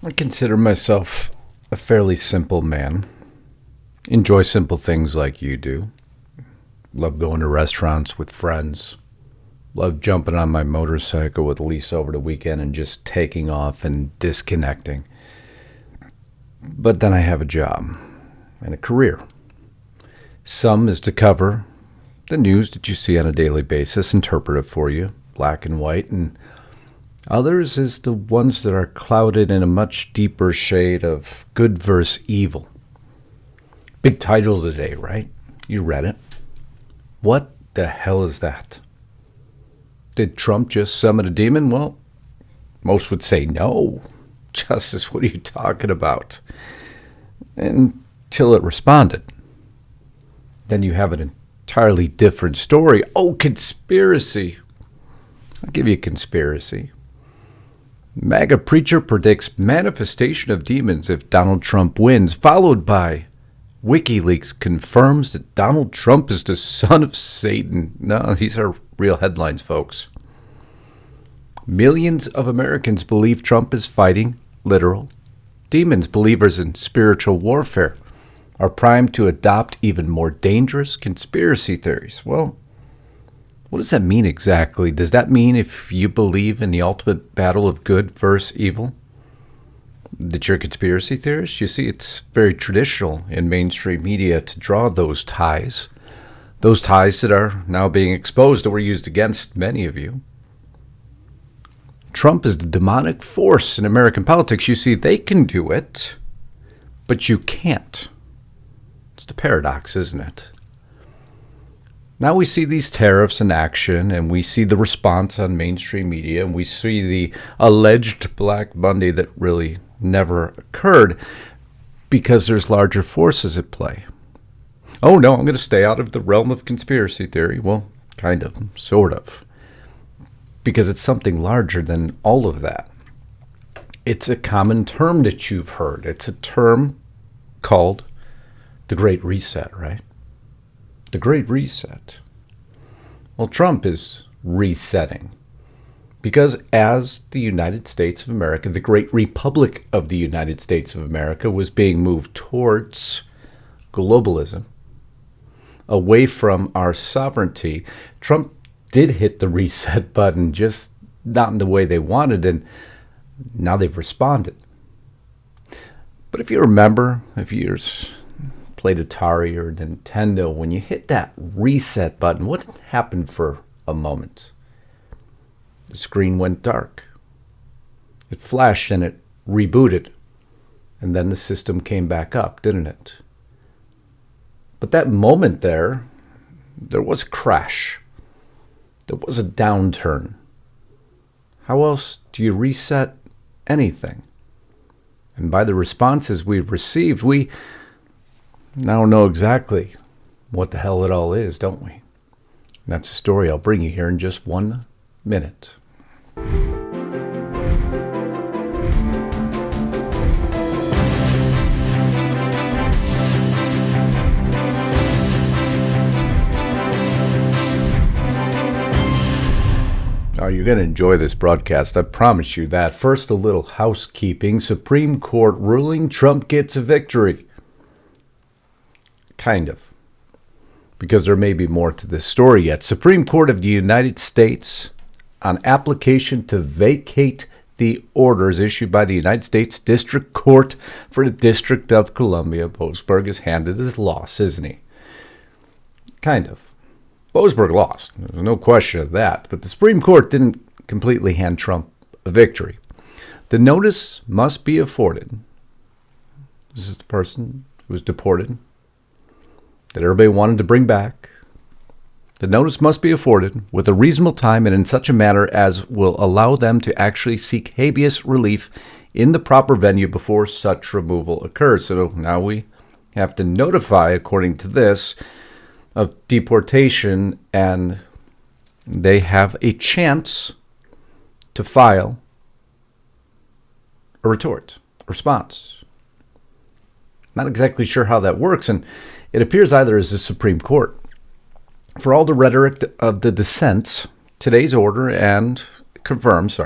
I consider myself a fairly simple man. Enjoy simple things like you do. Love going to restaurants with friends. Love jumping on my motorcycle with Lisa over the weekend and just taking off and disconnecting. But then I have a job and a career. Some is to cover the news that you see on a daily basis, interpret it for you, black and white, and others is the ones that are clouded in a much deeper shade of good versus evil. Big title today, right? You read it. What the hell is that? Did Trump just summon a demon? Well, most would say no. Justice, what are you talking about? Until it responded. Then you have an entirely different story. Oh, conspiracy. I'll give you a conspiracy. MAGA preacher predicts manifestation of demons if Donald Trump wins, followed by WikiLeaks confirms that Donald Trump is the son of Satan. No, these are real headlines, folks. Millions of Americans believe Trump is fighting literal demons. Believers in spiritual warfare are primed to adopt even more dangerous conspiracy theories. Well, what does that mean exactly? Does that mean if you believe in the ultimate battle of good versus evil, that you're a conspiracy theorist? You see, it's very traditional in mainstream media to draw those ties that are now being exposed or were used against many of you. Trump is the demonic force in American politics. You see, they can do it, but you can't. It's the paradox, isn't it? Now we see these tariffs in action, and we see the response on mainstream media, and we see the alleged Black Monday that really never occurred because there's larger forces at play. Oh, no, I'm going to stay out of the realm of conspiracy theory. Well, kind of, sort of, because it's something larger than all of that. It's a common term that you've heard. It's a term called the Great Reset, right? The Great Reset. Well, Trump is resetting because as the United States of America, the Great Republic of the United States of America was being moved towards globalism, away from our sovereignty, Trump did hit the reset button, just not in the way they wanted, and now they've responded. But if you remember, if you're played Atari or Nintendo, when you hit that reset button, what happened for a moment? The screen went dark. It flashed and it rebooted. And then the system came back up, didn't it? But that moment there was a crash. There was a downturn. How else do you reset anything? And by the responses we've received, we now know exactly what the hell it all is, don't we? And that's a story I'll bring you here in just 1 minute. Oh, you're going to enjoy this broadcast, I promise you that. First, a little housekeeping. Supreme Court ruling, Trump gets a victory. Kind of. Because there may be more to this story yet. Supreme Court of the United States, on application to vacate the orders issued by the United States District Court for the District of Columbia. Boasberg has handed his loss, isn't he? Kind of. Boasberg lost. There's no question of that. But the Supreme Court didn't completely hand Trump a victory. The notice must be afforded. This is the person who was deported, that everybody wanted to bring back. The notice must be afforded with a reasonable time and in such a manner as will allow them to actually seek habeas relief in the proper venue before such removal occurs. So now we have to notify, according to this, of deportation, and they have a chance to file a response. Not exactly sure how that works, and it appears either as the Supreme Court. For all the rhetoric of the dissents, today's order confirms,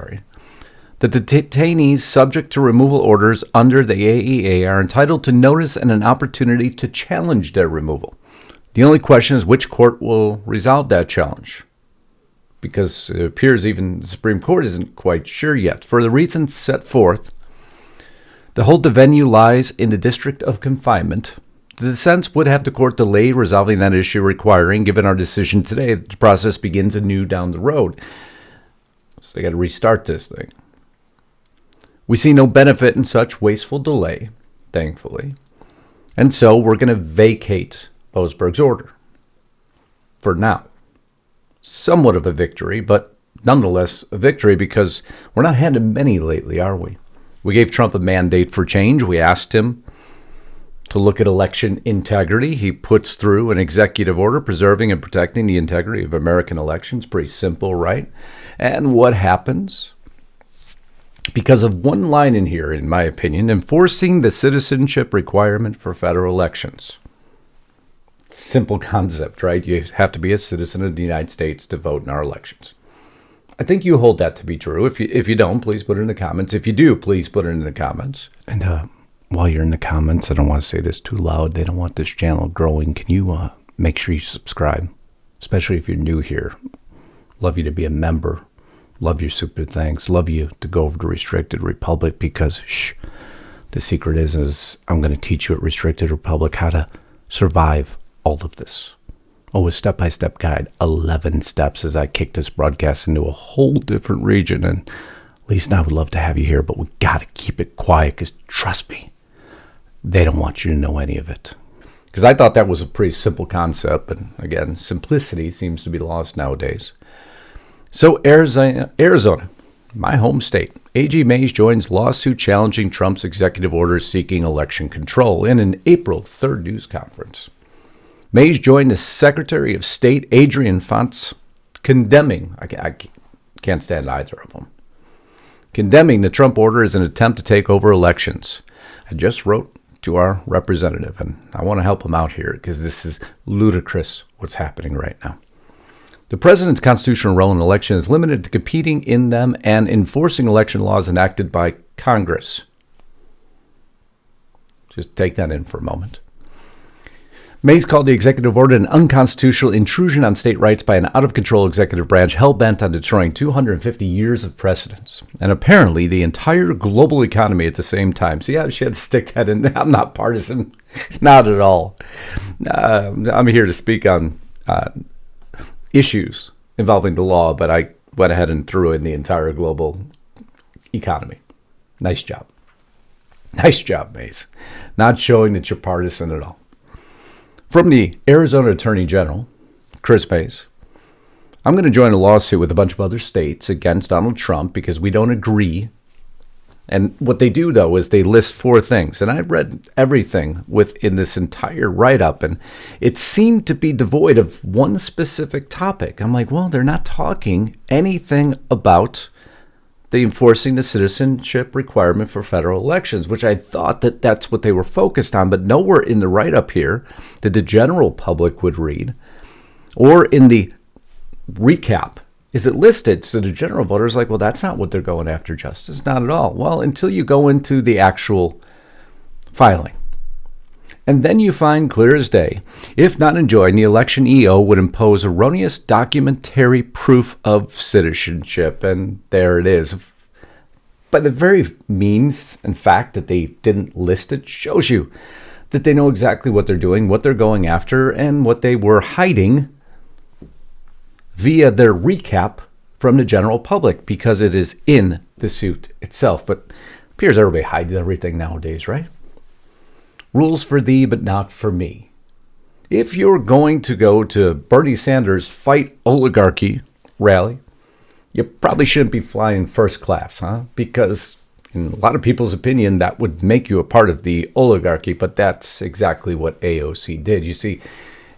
that the detainees subject to removal orders under the AEA are entitled to notice and an opportunity to challenge their removal. The only question is which court will resolve that challenge, because it appears even the Supreme Court isn't quite sure yet. For the reasons set forth, the hold the venue lies in the district of confinement. The dissents would have the court delay resolving that issue, requiring, given our decision today, that the process begins anew down the road. So they got to restart this thing. We see no benefit in such wasteful delay, thankfully, and so we're going to vacate Boasberg's order. For now. Somewhat of a victory, but nonetheless a victory, because we're not handed many lately, are we? We gave Trump a mandate for change. We asked him to look at election integrity. He puts through an executive order preserving and protecting the integrity of American elections. Pretty simple, right? And what happens? Because of one line in here, in my opinion, enforcing the citizenship requirement for federal elections. Simple concept, right? You have to be a citizen of the United States to vote in our elections. I think you hold that to be true. If you don't, please put it in the comments. If you do, please put it in the comments. And while you're in the comments, I don't want to say this too loud. They don't want this channel growing. Can you make sure you subscribe, especially if you're new here? Love you to be a member. Love your super thanks. Love you to go over to Restricted Republic, because the secret is I'm going to teach you at Restricted Republic how to survive all of this. A step-by-step guide, 11 steps as I kick this broadcast into a whole different region. And at least I would love to have you here, but we got to keep it quiet, because trust me, they don't want you to know any of it. Because I thought that was a pretty simple concept, but again, simplicity seems to be lost nowadays. So Arizona, my home state. A.G. Mays joins lawsuit challenging Trump's executive orders seeking election control in an April 3rd news conference. Mays joined the Secretary of State, Adrian Fontes, condemning, I can't stand either of them, condemning the Trump order as an attempt to take over elections. I just wrote to our representative, and I want to help him out here, because this is ludicrous what's happening right now. The president's constitutional role in an election is limited to competing in them and enforcing election laws enacted by Congress. Just take that in for a moment. Mays called the executive order an unconstitutional intrusion on state rights by an out-of-control executive branch hell-bent on destroying 250 years of precedents, and apparently the entire global economy at the same time. See how she had to stick that in? I'm not partisan. Not at all. I'm here to speak on issues involving the law, but I went ahead and threw in the entire global economy. Nice job. Nice job, Mays. Not showing that you're partisan at all. From the Arizona Attorney General, Chris Mays, I'm going to join a lawsuit with a bunch of other states against Donald Trump because we don't agree. And what they do, though, is they list 4 things. And I read everything within this entire write-up, and it seemed to be devoid of one specific topic. I'm like, well, they're not talking anything about the enforcing the citizenship requirement for federal elections, which I thought that that's what they were focused on. But nowhere in the write-up here that the general public would read, or in the recap, is it listed. So the general voter is like, well, that's not what they're going after, Justice. Not at all. Well, until you go into the actual filing. And then you find clear as day, if not enjoined, the election EO would impose erroneous documentary proof of citizenship. And there it is. By the very means and fact that they didn't list it shows you that they know exactly what they're doing, what they're going after, and what they were hiding via their recap from the general public, because it is in the suit itself. But it appears everybody hides everything nowadays, right? Rules for thee, but not for me. If you're going to go to Bernie Sanders' Fight Oligarchy rally, you probably shouldn't be flying first class, huh? Because in a lot of people's opinion, that would make you a part of the oligarchy, but that's exactly what AOC did. You see,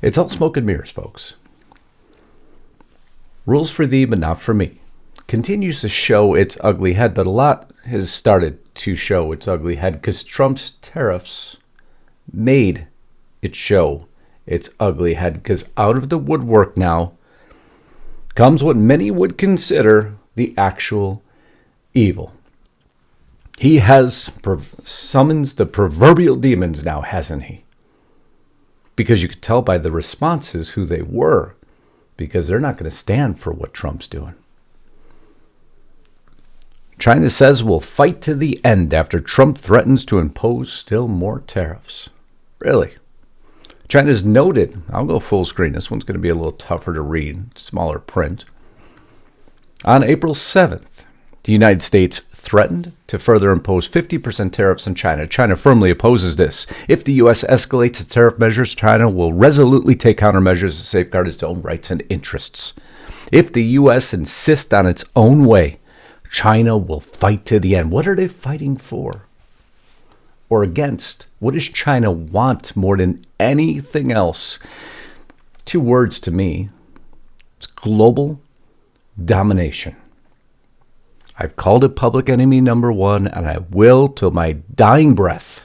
it's all smoke and mirrors, folks. Rules for thee, but not for me. Continues to show its ugly head, but a lot has started to show its ugly head because Trump's tariffs made it show its ugly head, because out of the woodwork now comes what many would consider the actual evil. He has summons the proverbial demons now, hasn't he? Because you could tell by the responses who they were, because they're not going to stand for what Trump's doing. China says we'll fight to the end after Trump threatens to impose still more tariffs. Really? China's noted, I'll go full screen, this one's going to be a little tougher to read, smaller print. On April 7th, the United States threatened to further impose 50% tariffs on China. China firmly opposes this. If the U.S. escalates its tariff measures, China will resolutely take countermeasures to safeguard its own rights and interests. If the U.S. insists on its own way, China will fight to the end. What are they fighting for? Or against? What does China want more than anything else? 2 words to me. It's global domination. I've called it public enemy number 1, and I will till my dying breath.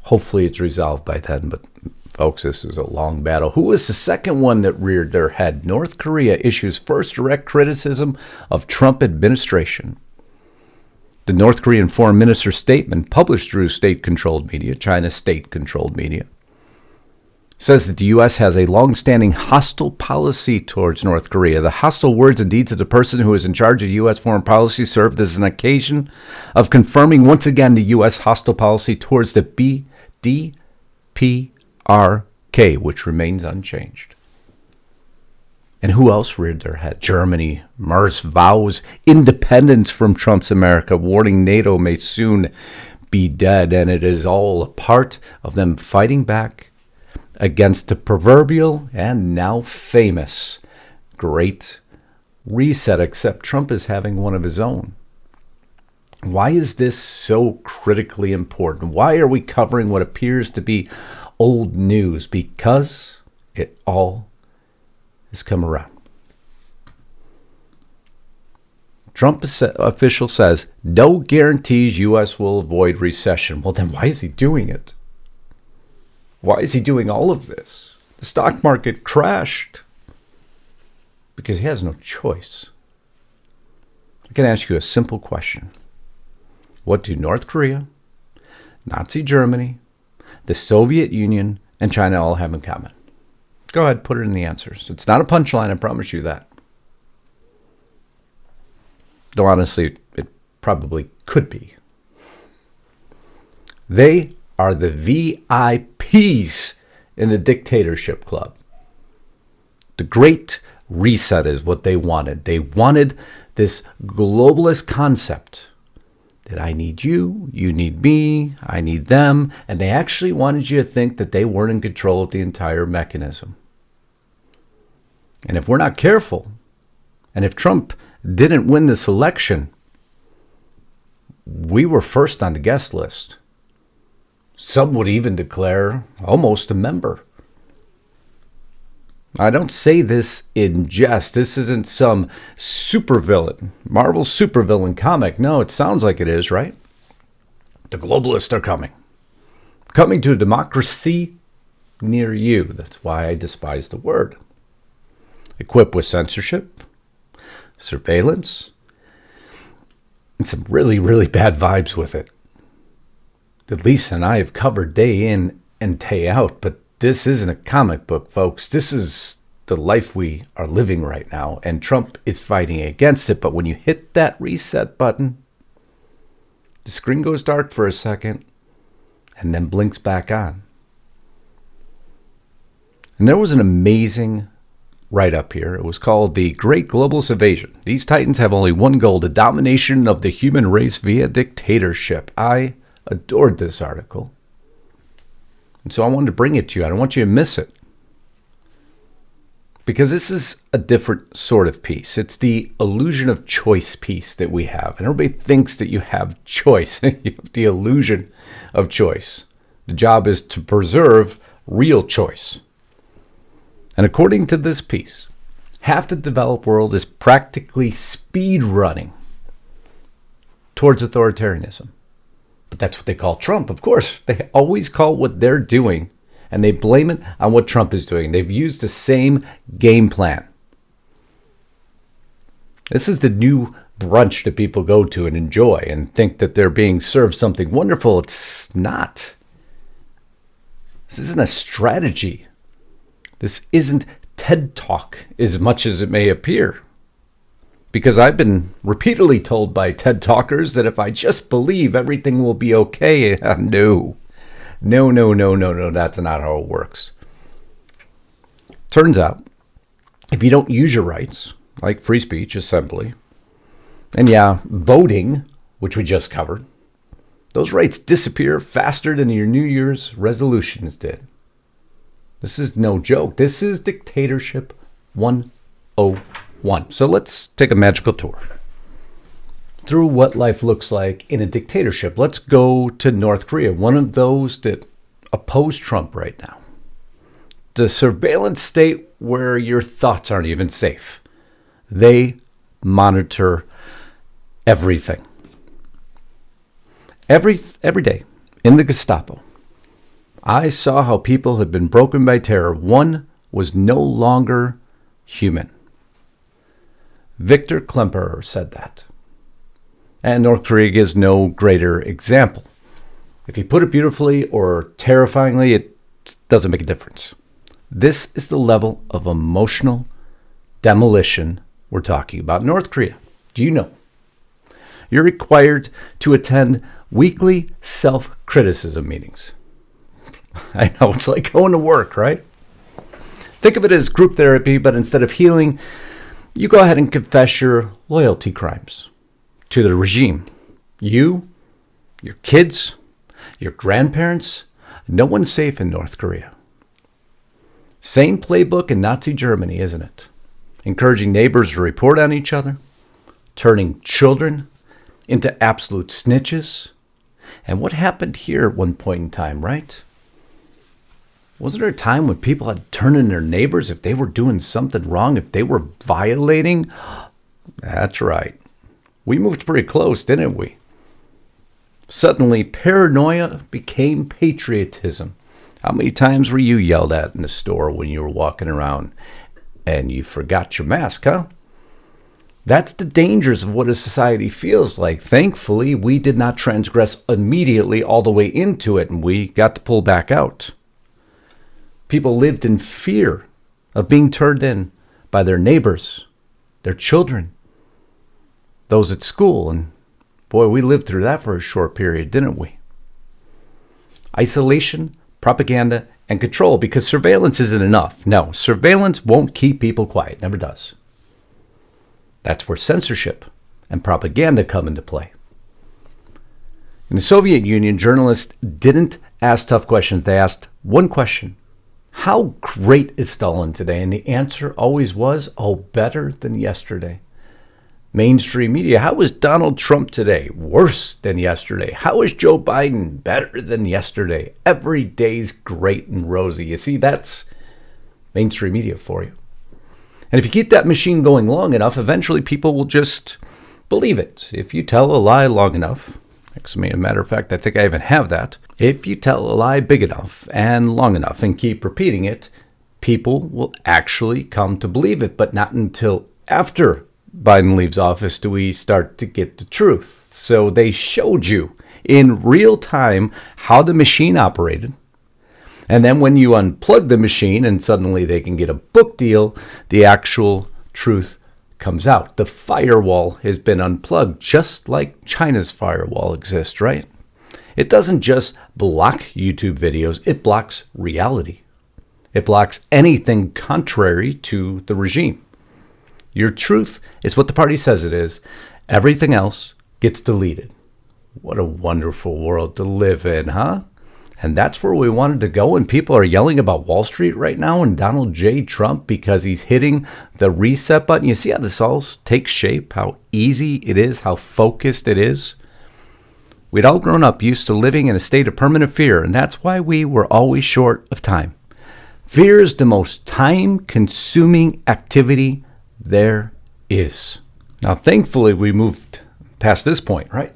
Hopefully it's resolved by then, but folks, this is a long battle. Who was the second one that reared their head? North Korea issues first direct criticism of Trump administration. The North Korean foreign minister's statement, published through state-controlled media, China's state-controlled media, says that the U.S. has a long-standing hostile policy towards North Korea. The hostile words and deeds of the person who is in charge of U.S. foreign policy served as an occasion of confirming once again the U.S. hostile policy towards the DPRK, which remains unchanged. And who else reared their head? Germany. Merz vows independence from Trump's America, warning NATO may soon be dead. And it is all a part of them fighting back against the proverbial and now famous Great Reset, except Trump is having one of his own. Why is this so critically important? Why are we covering what appears to be old news? Because it all has come around. Trump official says no guarantees U.S. will avoid recession. Well, then why is he doing it? Why is he doing all of this? The stock market crashed because he has no choice. I can ask you a simple question. What do North Korea, Nazi Germany, the Soviet Union, and China all have in common? Go ahead, put it in the answers. It's not a punchline, I promise you that. Though honestly, it probably could be. They are the VIPs in the dictatorship club. The Great Reset is what they wanted. They wanted this globalist concept that I need you, you need me, I need them, and they actually wanted you to think that they weren't in control of the entire mechanism. And if we're not careful, and if Trump didn't win this election, we were first on the guest list. Some would even declare almost a member. I don't say this in jest. This isn't some supervillain, Marvel supervillain comic. No, it sounds like it is, right? The globalists are coming. Coming to a democracy near you. That's why I despise the word. Equipped with censorship, surveillance, and some really, really bad vibes with it. That Lisa and I have covered day in and day out, but this isn't a comic book, folks. This is the life we are living right now, and Trump is fighting against it. But when you hit that reset button, the screen goes dark for a second and then blinks back on. And there was an amazing write-up here. It was called The Great Globalist Invasion. These titans have only one goal, the domination of the human race via dictatorship. I adored this article. And so I wanted to bring it to you. I don't want you to miss it. Because this is a different sort of piece. It's the illusion of choice piece that we have. And everybody thinks that you have choice. You have the illusion of choice. The job is to preserve real choice. And according to this piece, half the developed world is practically speed running towards authoritarianism. But that's what they call Trump. Of course, they always call what they're doing, and they blame it on what Trump is doing. They've used the same game plan. This is the new brunch that people go to and enjoy and think that they're being served something wonderful. It's not. This isn't a strategy. This isn't TED Talk as much as it may appear. Because I've been repeatedly told by TED Talkers that if I just believe everything will be okay, no, that's not how it works. Turns out, if you don't use your rights, like free speech, assembly, and voting, which we just covered, those rights disappear faster than your New Year's resolutions did. This is no joke. This is dictatorship 101. So let's take a magical tour through what life looks like in a dictatorship. Let's go to North Korea, one of those that oppose Trump right now. The surveillance state where your thoughts aren't even safe. They monitor everything. Every day in the Gestapo, I saw how people had been broken by terror. One was no longer human. Victor Klemperer said that. And North Korea is no greater example. If you put it beautifully or terrifyingly, it doesn't make a difference. This is the level of emotional demolition we're talking about. North Korea, do you know? You're required to attend weekly self-criticism meetings. I know, it's like going to work, right? Think of it as group therapy, but instead of healing, you go ahead and confess your loyalty crimes to the regime. You, your kids, your grandparents, no one's safe in North Korea. Same playbook in Nazi Germany, isn't it? Encouraging neighbors to report on each other, turning children into absolute snitches. And what happened here at one point in time, right? Wasn't there a time when people had to turn in their neighbors if they were doing something wrong, if they were violating? That's right. We moved pretty close, didn't we? Suddenly, paranoia became patriotism. How many times were you yelled at in the store when you were walking around and you forgot your mask, huh? That's the dangers of what a society feels like. Thankfully, we did not transgress immediately all the way into it, and we got to pull back out. People lived in fear of being turned in by their neighbors, their children, those at school, and boy, we lived through that for a short period, didn't we? Isolation, propaganda, and control, because surveillance isn't enough. No, surveillance won't keep people quiet, never does. That's where censorship and propaganda come into play. In the Soviet Union, journalists didn't ask tough questions. They asked one question: how great is Stalin today? And the answer always was, oh, better than yesterday. Mainstream media: how is Donald Trump today? Worse than yesterday. How is Joe Biden? Better than yesterday. Every day's great and rosy. You see, that's mainstream media for you. And if you keep that machine going long enough, eventually people will just believe it. If you tell a lie long enough, as a matter of fact, I think I even have that. If you tell a lie big enough and long enough and keep repeating it, people will actually come to believe it. But not until after Biden leaves office do we start to get the truth. So they showed you in real time how the machine operated. And then when you unplug the machine and suddenly they can get a book deal, the actual truth comes out. The firewall has been unplugged, just like China's firewall exists, right? It doesn't just block YouTube videos, it blocks reality. It blocks anything contrary to the regime. Your truth is what the party says it is. Everything else gets deleted. What a wonderful world to live in, huh? And that's where we wanted to go, and people are yelling about Wall Street right now and Donald J. Trump because he's hitting the reset button. You see how this all takes shape, how easy it is, how focused it is? We'd all grown up used to living in a state of permanent fear, and that's why we were always short of time. Fear is the most time-consuming activity there is. Now, thankfully, we moved past this point, right?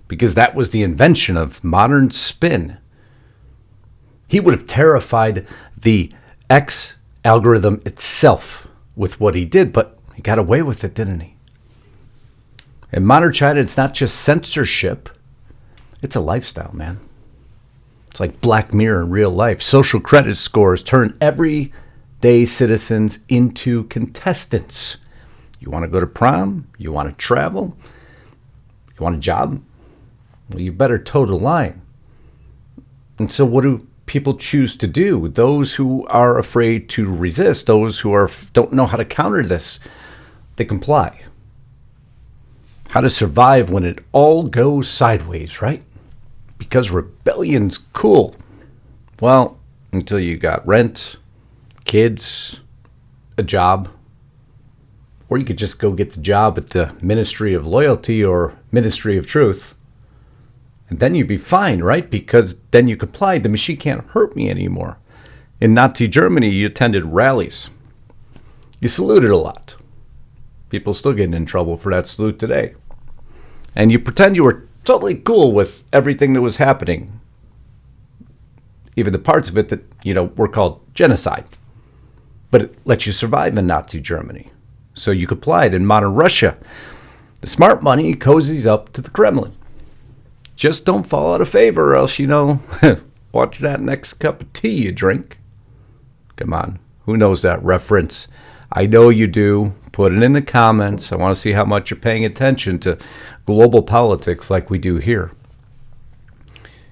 Because that was the invention of modern spin. He would have terrified the X algorithm itself with what he did, but he got away with it, didn't he? In modern China, it's not just censorship. It's a lifestyle, man. It's like Black Mirror in real life. Social credit scores turn everyday citizens into contestants. You want to go to prom? You want to travel? You want a job? Well, you better toe the line. And so what do people choose to do? Those who are afraid to resist, those who don't know how to counter this, they comply. How to survive when it all goes sideways, right? Because rebellion's cool. Well, until you got rent, kids, a job, or you could just go get the job at the Ministry of Loyalty or Ministry of Truth. And then you'd be fine, right? Because then you complied. The machine can't hurt me anymore. In Nazi Germany, you attended rallies. You saluted a lot. People still getting in trouble for that salute today. And you pretend you were totally cool with everything that was happening. Even the parts of it that, were called genocide. But it let you survive in Nazi Germany. So you complied in modern Russia. The smart money cozies up to the Kremlin. Just don't fall out of favor, or else, watch that next cup of tea you drink. Come on, who knows that reference? I know you do. Put it in the comments. I want to see how much you're paying attention to global politics like we do here.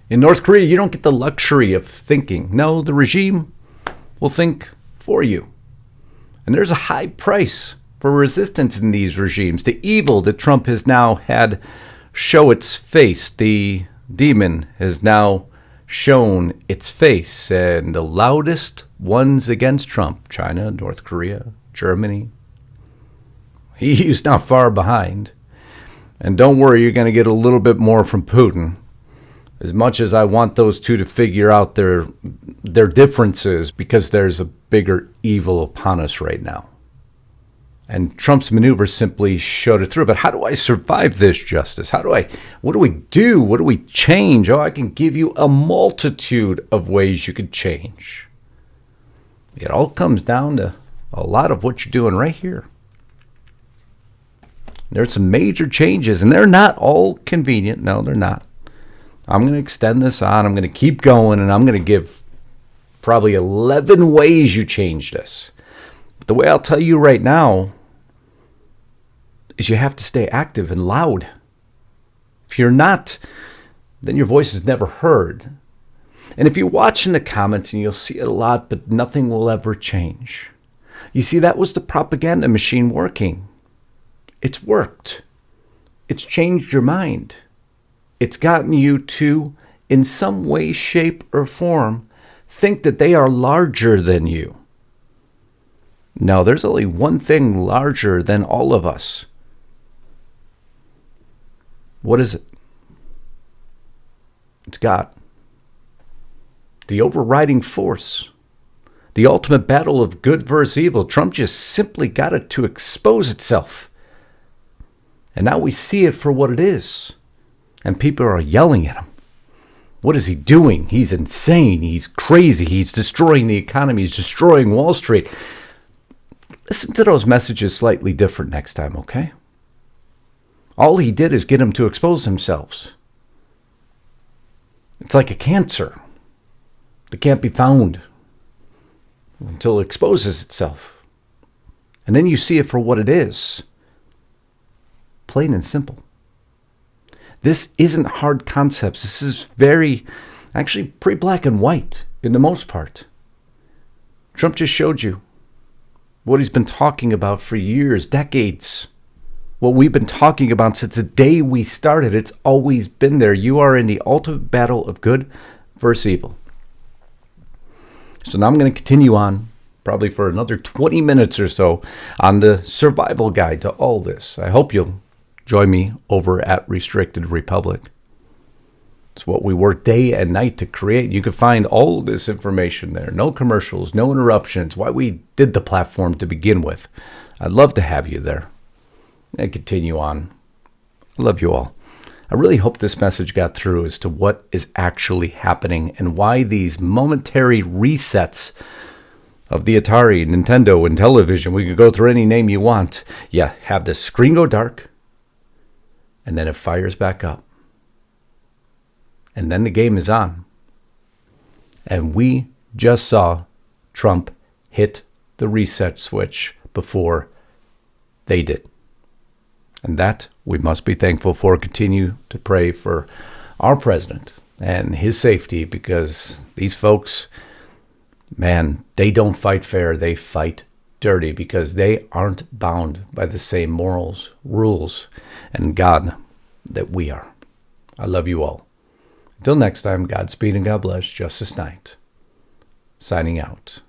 In North Korea, you don't get the luxury of thinking. No, the regime will think for you. And there's a high price for resistance in these regimes. The evil that Trump has now had show its face. The demon has now shown its face. And the loudest ones against Trump, China, North Korea, Germany, he's not far behind. And don't worry, you're going to get a little bit more from Putin. As much as I want those two to figure out their differences, because there's a bigger evil upon us right now. And Trump's maneuver simply showed it through. But how do I survive this, Justice? What do we do? What do we change? Oh, I can give you a multitude of ways you could change. It all comes down to a lot of what you're doing right here. There's some major changes, and they're not all convenient. No, they're not. I'm going to extend this on. I'm going to keep going, and I'm going to give probably 11 ways you change this. But the way I'll tell you right now is you have to stay active and loud. If you're not, then your voice is never heard. And if you watch in the comments, and you'll see it a lot, but nothing will ever change. You see, that was the propaganda machine working. It's worked. It's changed your mind. It's gotten you to, in some way, shape, or form, think that they are larger than you. No, there's only one thing larger than all of us. What is it? It's God. The overriding force. The ultimate battle of good versus evil. Trump just simply got it to expose itself. And now we see it for what it is. And people are yelling at him. What is he doing? He's insane. He's crazy. He's destroying the economy. He's destroying Wall Street. Listen to those messages slightly different next time, okay? All he did is get him to expose themselves. It's like a cancer that can't be found until it exposes itself. And then you see it for what it is. Plain and simple. This isn't hard concepts. This is actually pretty black and white in the most part. Trump just showed you what he's been talking about for years, decades. What we've been talking about since the day we started. It's always been there. You are in the ultimate battle of good versus evil. So now I'm going to continue on, probably for another 20 minutes or so, on the survival guide to all this. I hope you'll join me over at Restricted Republic. It's what we work day and night to create. You can find all this information there. No commercials, no interruptions. Why we did the platform to begin with. I'd love to have you there. And continue on. I love you all. I really hope this message got through as to what is actually happening and why these momentary resets of the Atari, Nintendo, and television, we can go through any name you want. Yeah, have the screen go dark. and then it fires back up. And then the game is on. And we just saw Trump hit the reset switch before they did. And that we must be thankful for. Continue to pray for our president and his safety, because these folks, man, they don't fight fair. They fight dirty because they aren't bound by the same morals, rules, and God that we are. I love you all. Until next time, Godspeed and God bless. Justus Knight, signing out.